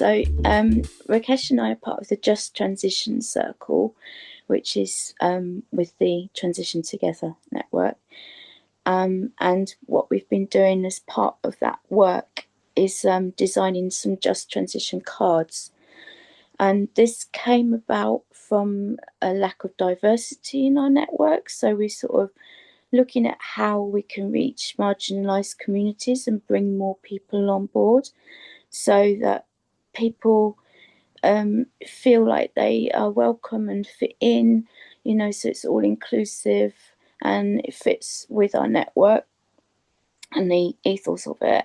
So Rakesh and I are part of the Just Transition Circle, which is with the Transition Together network. And what we've been doing as part of that work is designing some Just Transition cards. And this came about from a lack of diversity in our network. So we're sort of looking at how we can reach marginalised communities and bring more people on board so that people feel like they are welcome and fit in, you know, so it's all inclusive and it fits with our network and the ethos of it.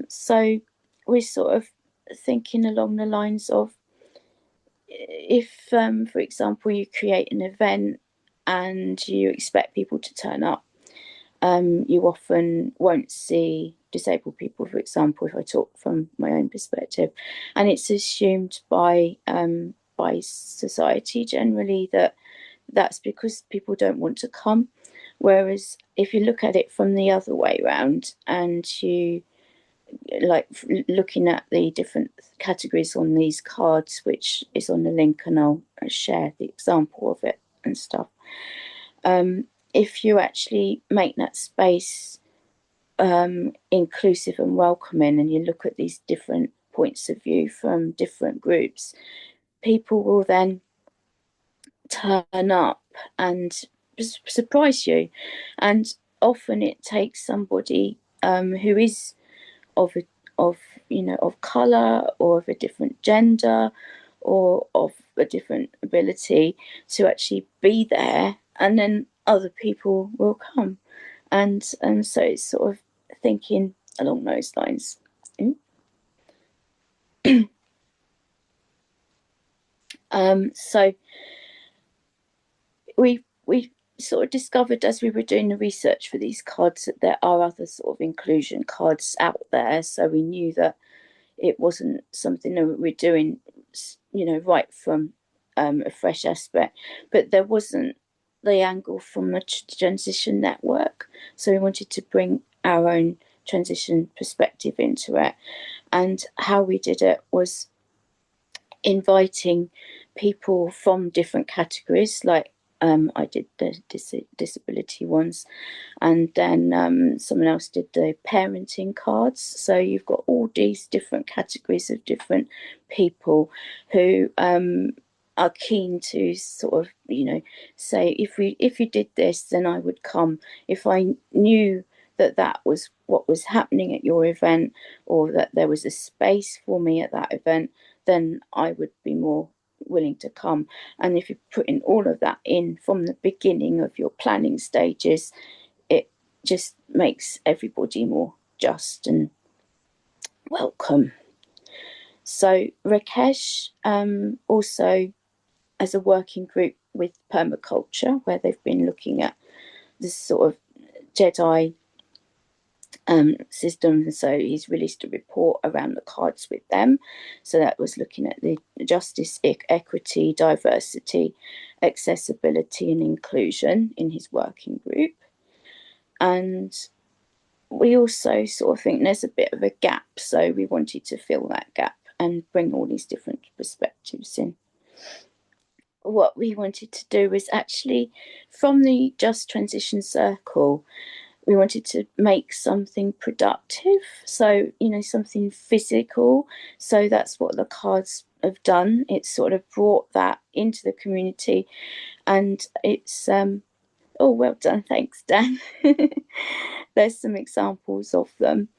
So we're sort of thinking along the lines of, if, for example, you create an event and you expect people to turn up, you often won't see disabled people, for example, if I talk from my own perspective. And it's assumed by society generally that that's because people don't want to come. Whereas if you look at it from the other way around and you like looking at the different categories on these cards, which is on the link, and I'll share the example of it and stuff. If you actually make that space inclusive and welcoming, and you look at these different points of view from different groups, people will then turn up and surprise you. And often it takes somebody who is of colour or of a different gender or of a different ability to actually be there, and then other people will come. And so it's sort of thinking along those lines. So we sort of discovered as we were doing the research for these cards that there are other sort of inclusion cards out there. So we knew that it wasn't something that we're doing, you know, right from a fresh aspect, but there wasn't the angle from the transition network. So we wanted to bring our own transition perspective into it. And how we did it was inviting people from different categories, like I did the disability ones, and then someone else did the parenting cards. So you've got all these different categories of different people who are keen to sort of, you know, say, if you did this, then I would come. If I knew that that was what was happening at your event, or that there was a space for me at that event, then I would be more willing to come. And if you put in all of that in from the beginning of your planning stages, it just makes everybody more just and welcome. So Rakesh also as a working group with Permaculture, where they've been looking at this sort of Jedi system. So he's released a report around the cards with them. So that was looking at the justice, equity, diversity, accessibility and inclusion in his working group. And we also sort of think there's a bit of a gap. So we wanted to fill that gap and bring all these different perspectives in. What we wanted to do was actually, from the Just Transition Circle, we wanted to make something productive, so, you know, something physical. So that's what the cards have done. It's sort of brought that into the community, and it's oh, well done, thanks, Dan. There's some examples of them,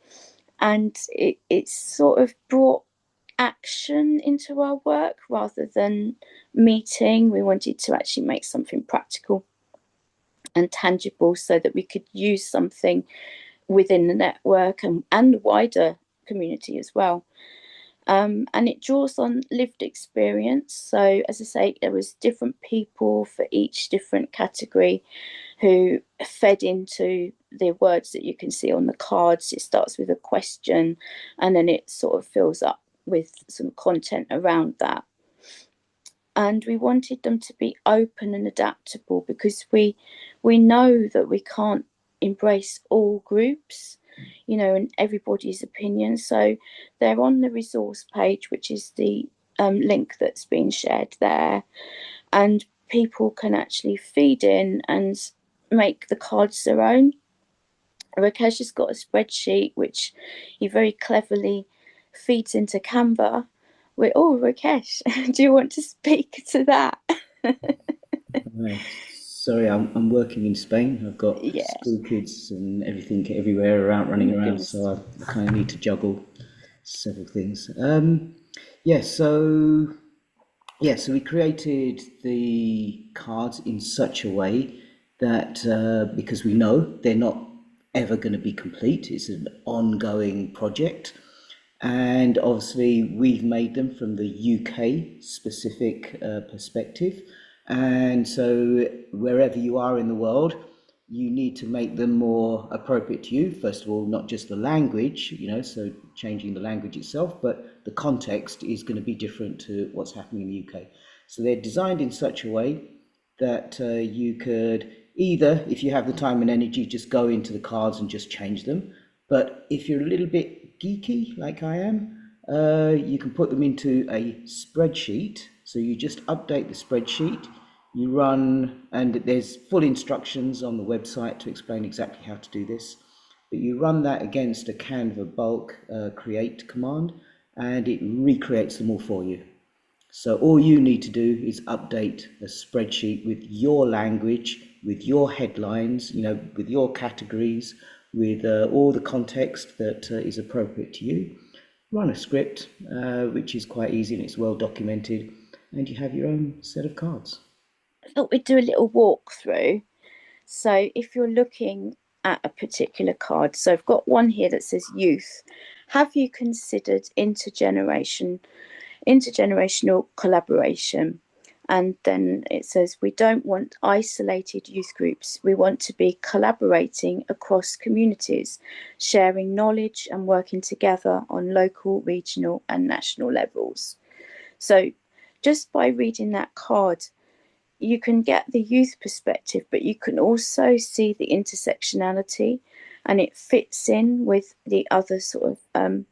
and it's sort of brought action into our work rather than meeting. We wanted to actually make something practical and tangible so that we could use something within the network and the wider community as well. And it draws on lived experience. So, as I say, there was different people for each different category who fed into the words that you can see on the cards. It starts with a question and then it sort of fills up with some content around that. And we wanted them to be open and adaptable, because we know that we can't embrace all groups. and everybody's opinion. So they're on the resource page, which is the link that's been shared there, and people can actually feed in and make the cards their own. Rakesh has got a spreadsheet which he very cleverly feeds into Canva. Rakesh, do you want to speak to that? Right. Sorry, I'm working in Spain. I've got Yeah. school kids and everything everywhere around, Oh running my around, goodness. so I kind of need to juggle several things. Yeah, so so we created the cards in such a way that because we know they're not ever going to be complete, it's an ongoing project. And obviously, we've made them from the UK specific perspective. And so, wherever you are in the world, you need to make them more appropriate to you. First of all, not just the language, so changing the language itself, but the context is going to be different to what's happening in the UK. So, they're designed in such a way that you could either, if you have the time and energy, just go into the cards and just change them. But if you're a little bit geeky, like I am, you can put them into a spreadsheet. So you just update the spreadsheet, you run, and there's full instructions on the website to explain exactly how to do this. But you run that against a Canva bulk create command, and it recreates them all for you. So all you need to do is update a spreadsheet with your language, with your headlines, with your categories, with all the context that is appropriate to you. Run a script, which is quite easy and it's well documented, and you have your own set of cards. I thought we'd do a little walkthrough. So if you're looking at a particular card, so I've got one here that says youth. Have you considered intergenerational collaboration? And then it says, we don't want isolated youth groups. We want to be collaborating across communities, sharing knowledge and working together on local, regional, and national levels. So just by reading that card, you can get the youth perspective, but you can also see the intersectionality, and it fits in with the other sort of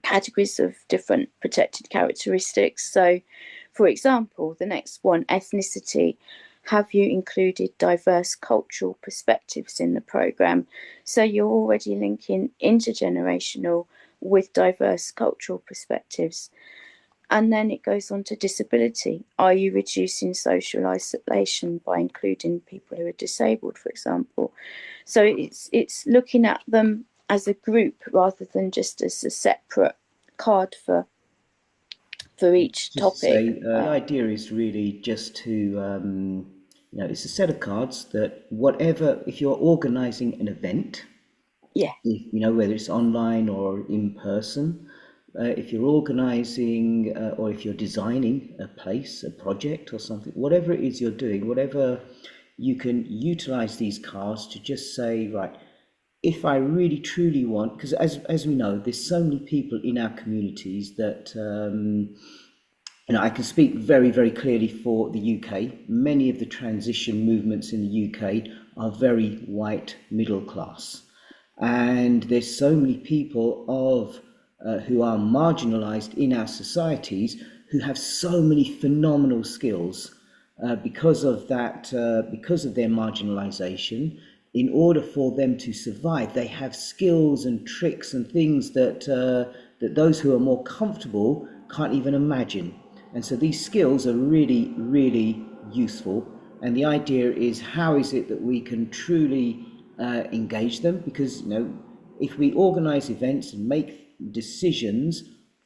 categories of different protected characteristics. So, for example, the next one, ethnicity. Have you included diverse cultural perspectives in the programme? So you're already linking intergenerational with diverse cultural perspectives. And then it goes on to disability. Are you reducing social isolation by including people who are disabled, for example? So it's looking at them as a group rather than just as a separate card for each Just to say, topic. the idea is really just to, it's a set of cards that whatever, if you're organizing an event, Yeah, whether it's online or in person, if you're organizing or if you're designing a place, a project or something, whatever it is you're doing, whatever, you can utilize these cards to just say, right, if I really truly want, because as we know, there's so many people in our communities that I can speak very, very clearly for the UK. Many of the transition movements in the UK are very white middle class. And there's so many people who are marginalised in our societies who have so many phenomenal skills because of that, because of their marginalisation. In order for them to survive, they have skills and tricks and things that those who are more comfortable can't even imagine. And so these skills are really, really useful. And the idea is, how is it that we can truly engage them? Because if we organise events and make decisions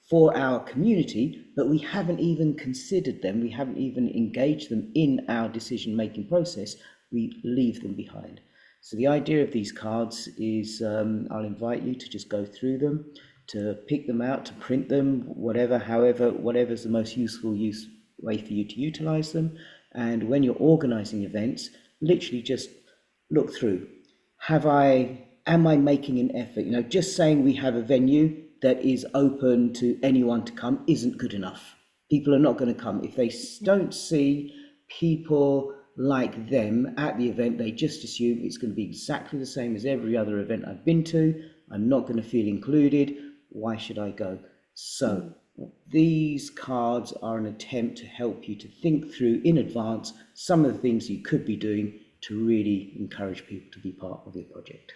for our community, but we haven't even considered them, we haven't even engaged them in our decision-making process, we leave them behind. So the idea of these cards is, I'll invite you to just go through them, to pick them out, to print them, whatever's the most useful way for you to utilize them. And when you're organizing events, literally just look through. Am I making an effort? Just saying we have a venue that is open to anyone to come isn't good enough. People are not going to come if they don't see people like them at the event. They just assume it's going to be exactly the same as every other event I've been to. I'm not going to feel included. Why should I go? So these cards are an attempt to help you to think through in advance some of the things you could be doing to really encourage people to be part of your project.